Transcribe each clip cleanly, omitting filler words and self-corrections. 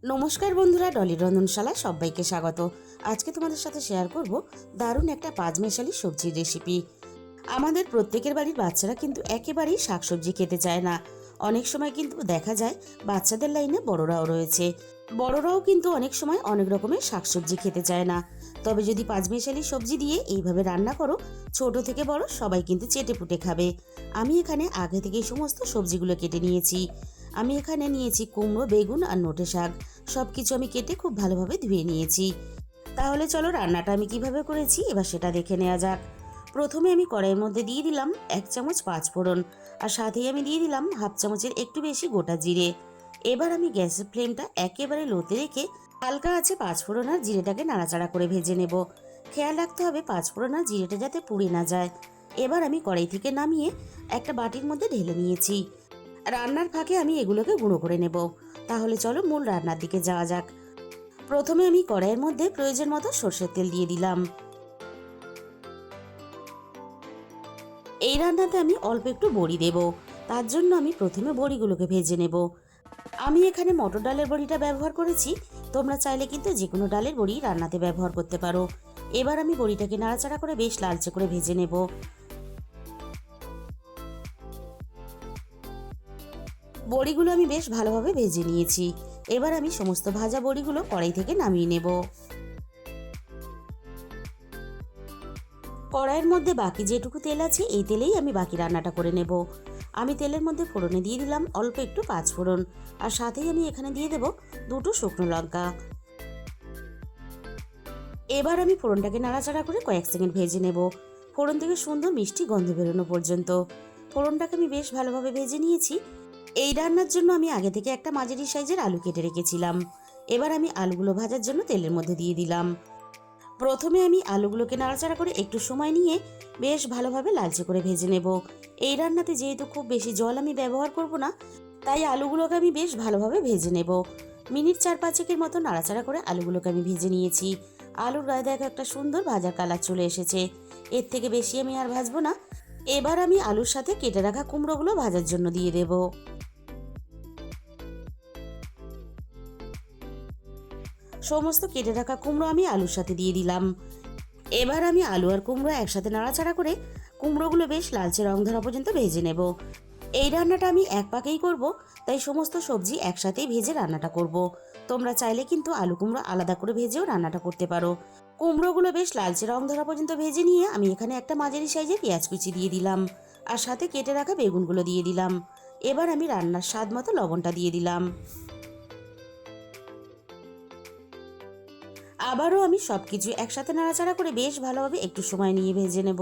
নমস্কার বন্ধুরা, ডলির রন্ধনশালায় সবাইকে স্বাগত। আজকে তোমাদের সাথে শেয়ার করব দারুণ একটা পাঁচমেশালি সবজির রেসিপি। আমাদের প্রত্যেকের বাড়ির বাচ্চারা কিন্তু একেবারেই শাকসবজি খেতে চায় না। অনেক সময় কিন্তু দেখা যায় বাচ্চাদের লাইনে বড়রাও রয়েছে। বড়রাও কিন্তু অনেক সময় অনেক রকমের শাকসবজি খেতে চায় না। তবে যদি পাঁচমেশালি সবজি দিয়ে এইভাবে রান্না করো, ছোট থেকে বড় সবাই কিন্তু চেটে পুটে খাবে। আমি এখানে আগে থেকেই সমস্ত সবজিগুলো কেটে নিয়েছি। আমি এখানে নিয়েছি কুমড়ো, বেগুন আর নোটে শাক। সব কিছু আমি কেটে খুব ভালোভাবে ধুয়ে নিয়েছি। তাহলে চলো রান্নাটা আমি কিভাবে করেছি এবার সেটা দেখে নেওয়া যাক। প্রথমে আমি কড়াইয়ের মধ্যে দিয়ে দিলাম 1 চামচ পাঁচফোড়ন, আর সাথেই আমি দিয়ে দিলাম হাফ চামচের একটু বেশি গোটা জিরে। এবার আমি গ্যাসের ফ্লেমটা একেবারে লোতে রেখে হালকা আছে পাঁচফোড়ন আর জিরেটাকে নাড়াচাড়া করে ভেজে নেব। খেয়াল রাখতে হবে পাঁচফোড়ন আর জিরেটা যাতে পুড়ে না যায়। এবার আমি কড়াই থেকে নামিয়ে একটা বাটির মধ্যে ঢেলে নিয়েছি। রান্নার ফাঁকে আমি এগুলোকে গুঁড়ো করে নেব। তাহলে চলো মূল রান্নার দিকে যাওয়া যাক। প্রথমে আমি কড়াইয়ের মধ্যে প্রয়োজন মতো সর্ষের তেল দিয়ে দিলাম। এই রান্নাতে আমি অল্প একটু বড়ি দেব, তার জন্য আমি প্রথমে বড়িগুলোকে ভেজে নেব। আমি এখানে মটর ডালের বড়িটা ব্যবহার করেছি, তোমরা চাইলে কিন্তু যে কোনো ডালের বড়ি রান্নাতে ব্যবহার করতে পারো। এবার আমি বড়িটাকে নাড়াচাড়া করে বেশ লালচে করে ভেজে নেব। বড়িগুলো আমি বেশ ভালোভাবে ভেজে নিয়েছি। এবার আমি সমস্ত ভাজা বড়িগুলো কড়াই থেকে নামিয়ে নেব। কড়াইয়ের মধ্যে বাকি যেটুকু তেল আছে এই তেলেই আমি বাকি রান্নাটা করে নেব। আমি তেলের মধ্যে ফোড়নে দিয়ে দিলাম অল্প একটু পাঁচফোড়ন, আর সাথেই আমি এখানে দিয়ে দেব দুটো শুকনো লঙ্কা। এবার আমি ফোড়নটাকে নাড়াচাড়া করে কয়েক সেকেন্ড ভেজে নেব, ফোড়ন থেকে সুন্দর মিষ্টি গন্ধ বেরোনো পর্যন্ত। ফোড়নটাকে আমি বেশ ভালোভাবে ভেজে নিয়েছি। এই রান্নার জন্য আমি আগে থেকে একটা মাঝারি সাইজের আলু কেটে রেখেছিলাম। এবার আমি আলুগুলো ভাজার জন্য তেলের মধ্যে দিয়ে দিলাম। প্রথমে আমি আলুগুলোকে নাড়াচাড়া করে একটু সময় নিয়ে বেশ ভালোভাবে লালচে করে ভেজে নেব। এই রান্নাতে যেহেতু খুব বেশি জল আমি ব্যবহার করব না, তাই আলুগুলোকে আমি বেশ ভালোভাবে ভেজে নেব। মিনিট 4-5 মতো নাড়াচাড়া করে আলুগুলোকে আমি ভেজে নিয়েছি। আলুর গায়ে দেখো একটা সুন্দর ভাজার কালার চলে এসেছে। এর থেকে বেশি আমি আর ভাজবো না। এবার আমি আলুর সাথে কেটে রাখা কুমড়োগুলো ভাজার জন্য দিয়ে দেব। সমস্ত কেটে রাখা কুমড়ো আমি আলুর সাথে দিয়ে দিলাম। এবার আমি আলু আর কুমড়ো একসাথে নাড়াচাড়া করে কুমড়োগুলো বেশ লালচে রং ধরা পর্যন্ত ভেজে নেব। এই রান্নাটা আমি এক পাকেই করব, তাই সমস্ত সবজি একসাথেই ভেজে রান্নাটা করব। তোমরা চাইলে কিন্তু আলু কুমড়ো আলাদা করে ভেজেও রান্নাটা করতে পারো। কুমড়োগুলো বেশ লালচে রং ধরা পর্যন্ত ভেজে নিয়ে আমি এখানে একটা মাঝারি সাইজের পেঁয়াজ কুচি দিয়ে দিলাম, আর সাথে কেটে রাখা বেগুনগুলো দিয়ে দিলাম। এবার আমি রান্নার স্বাদ মতো লবণটা দিয়ে দিলাম। আবারও আমি সবকিছু একসাথে নাড়াচাড়া করে বেশ ভালোভাবে একটু সময় নিয়ে ভেজে নেব।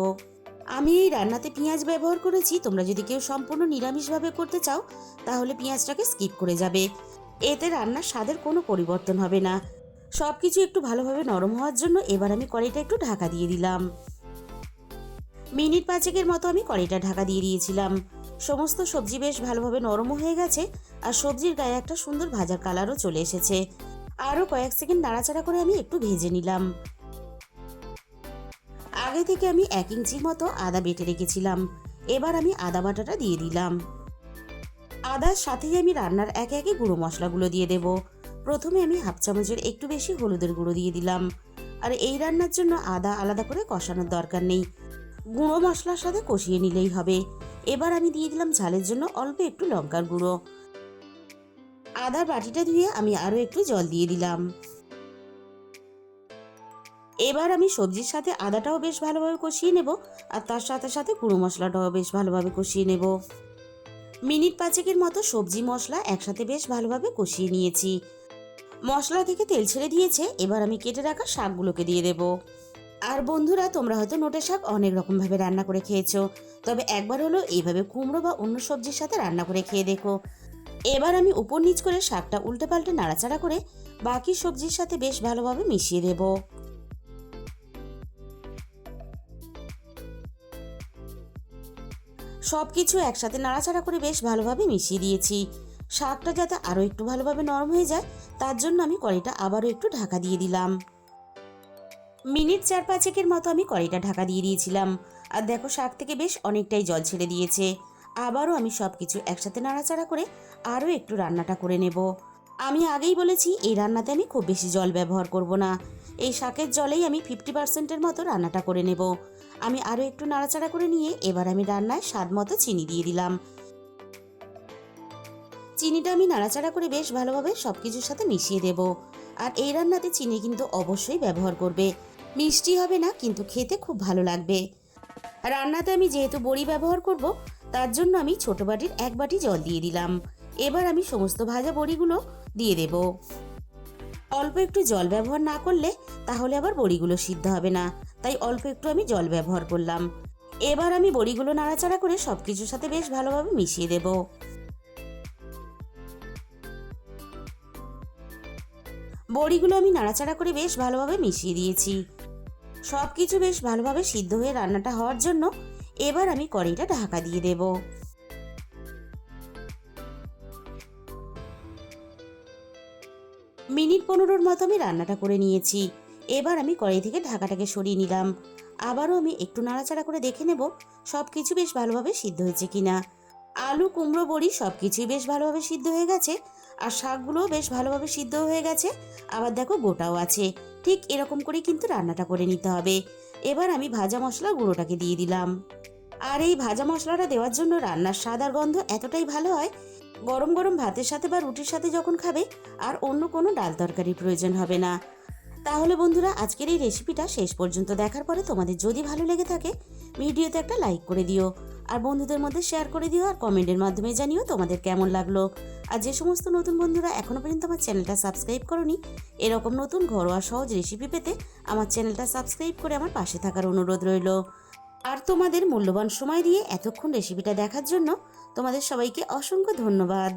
আমি এই রান্নাতে পেঁয়াজ ব্যবহার করেছি। তোমরা যদি কেউ সম্পূর্ণ নিরামিষভাবে করতে চাও তাহলে পেঁয়াজটাকে স্কিপ করে যাবে। এতে রান্নার স্বাদের কোনো পরিবর্তন হবে না। সবকিছু একটু ভালোভাবে নরম হওয়ার জন্য এবার আমি কড়াইটা একটু ঢাকা দিয়ে দিলাম। মিনিট 5 মতো আমি কড়াইটা ঢাকা দিয়ে দিয়েছিলাম। সমস্ত সবজি বেশ ভালোভাবে নরম হয়ে গেছে, আর সবজির গায়ে একটা সুন্দর ভাজার কালারও চলে এসেছে। আরও কয়েক সেকেন্ড নাড়াচাড়া করে আমি একটু ভেজে নিলাম। আগে থেকে আমি 1 ইঞ্চির মতো আদা বেটে রেখেছিলাম। এবার আমি আদা বাটাটা দিয়ে দিলাম। আদার সাথেই আমি রান্নার একে একে গুঁড়ো মশলাগুলো দিয়ে দেব। প্রথমে আমি হাফ চামচের একটু বেশি হলুদের গুঁড়ো দিয়ে দিলাম। আর এই রান্নার জন্য আদা আলাদা করে কষানোর দরকার নেই, গুঁড়ো মশলার সাথে কষিয়ে নিলেই হবে। এবার আমি দিয়ে দিলাম ঝালের জন্য অল্প একটু লঙ্কার গুঁড়ো। আদার বাটিটা ধুয়ে আমি আরও একটু জল দিয়ে দিলাম। এবার আমি সবজির সাথে আদাটাও বেশ ভালোভাবে কষিয়ে নেব, আর তার সাথে সাথে গুঁড়ো মশলাটাও বেশ ভালোভাবে কষিয়ে নেব। মিনিট 5 মতো সবজি মশলা একসাথে বেশ ভালোভাবে কষিয়ে নিয়েছি। মশলা থেকে তেল ছেড়ে দিয়েছে। এবার আমি কেটে রাখা শাকগুলোকে দিয়ে দেব। আর বন্ধুরা, তোমরা হয়তো নোটে শাক অনেক রকমভাবে রান্না করে খেয়েছো, তবে একবার হলো এইভাবে কুমড়ো বা অন্য সবজির সাথে রান্না করে খেয়ে দেখো। এবার আমি উপর নিচ করে শাকটা উল্টে পাল্টে নাড়াচাড়া করে বাকি সবজির সাথে বেশ ভালোভাবে মিশিয়ে দেব। সবকিছু একসাথে নাড়াচাড়া করে বেশ ভালোভাবে মিশিয়ে দিয়েছি। শাকটা যাতে আরও একটু ভালোভাবে নরম হয়ে যায় তার জন্য আমি কড়াইটা আবারও একটু ঢাকা দিয়ে দিলাম। মিনিট 4-5 মতো আমি কড়াইটা ঢাকা দিয়ে দিয়েছিলাম। আর দেখো শাক থেকে বেশ অনেকটাই জল ছেড়ে দিয়েছে। আবারও আমি সবকিছু একসাথে নাড়াচাড়া করে আরও একটু রান্নাটা করে নেব। আমি আগেই বলেছি এই রান্নাতে আমি খুব বেশি জল ব্যবহার করব না। এই শাকের জলেই আমি 50%-এর মতো রান্নাটা করে নেব। আমি আরও একটু নাড়াচাড়া করে নিয়ে এবার আমি রান্নায় স্বাদ মতো চিনি দিয়ে দিলাম। চিনিটা আমি নাড়াচাড়া করে বেশ ভালোভাবে সব কিছুর সাথে মিশিয়ে দেব। আর এই রান্নাতে চিনি কিন্তু অবশ্যই ব্যবহার করবে। মিষ্টি হবে না, কিন্তু খেতে খুব ভালো লাগবে। রান্নাতে আমি যেহেতু বড়ি ব্যবহার করব, তার জন্য আমি ছোট বাটির 1 বাটি জল দিয়ে দিলাম। এবার আমি সমস্ত ভাজা বড়িগুলো দিয়ে দেব। অল্প একটু জল ব্যবহার না করলে তাহলে আবার বড়িগুলো সিদ্ধ হবে না, তাই অল্প একটু আমি জল ব্যবহার করলাম। এবার আমি বড়িগুলো নাড়াচাড়া করে সব কিছুর সাথে বেশ ভালোভাবে মিশিয়ে দেব। বড়িগুলো আমি নাড়াচাড়া করে বেশ ভালোভাবে মিশিয়ে দিয়েছি। সব কিছু বেশ ভালোভাবে সিদ্ধ হয়ে রান্নাটা হওয়ার জন্য এবার আমি কড়াইটা ঢাকা দিয়ে দেব। মিনিট 15-র মতো আমি রান্নাটা করে নিয়েছি। এবার আমি কড়াই থেকে ঢাকাটাকে সরিয়ে নিলাম। আবারও আমি একটু নাড়াচাড়া করে দেখে নেব সব কিছু বেশ ভালোভাবে সিদ্ধ হয়েছে কিনা। আলু, কুমড়ো, বড়ি সব কিছুই বেশ ভালোভাবে সিদ্ধ হয়ে গেছে। আর শাকগুলোও বেশ ভালোভাবে সিদ্ধ হয়ে গেছে। আবার দেখো গোটাও আছে। ঠিক এরকম করে কিন্তু রান্নাটা করে নিতে হবে। এবার আমি ভাজা মশলা গুঁড়োটাকে দিয়ে দিলাম। আর এই ভাজা মশলাটা দেওয়ার জন্য রান্নার স্বাদ আর গন্ধ এতটাই ভালো হয়, গরম গরম ভাতের সাথে বা রুটির সাথে যখন খাবে আর অন্য কোনো ডাল তরকারির প্রয়োজন হবে না। তাহলে বন্ধুরা, আজকের এই রেসিপিটা শেষ পর্যন্ত দেখার পরে তোমাদের যদি ভালো লেগে থাকে ভিডিওতে একটা লাইক করে দিও, আর বন্ধুদের মধ্যে শেয়ার করে দিও, আর কমেন্টের মাধ্যমে জানিও তোমাদের কেমন লাগলো। আর যে সমস্ত নতুন বন্ধুরা এখনও পর্যন্ত আমার চ্যানেলটা সাবস্ক্রাইব করোনি, এরকম নতুন ঘরোয়া সহজ রেসিপি পেতে আমার চ্যানেলটা সাবস্ক্রাইব করে আমার পাশে থাকার অনুরোধ রইল। আর তোমাদের মূল্যবান সময় দিয়ে এতক্ষণ রেসিপিটা দেখার জন্য তোমাদের সবাইকে অসংখ্য ধন্যবাদ।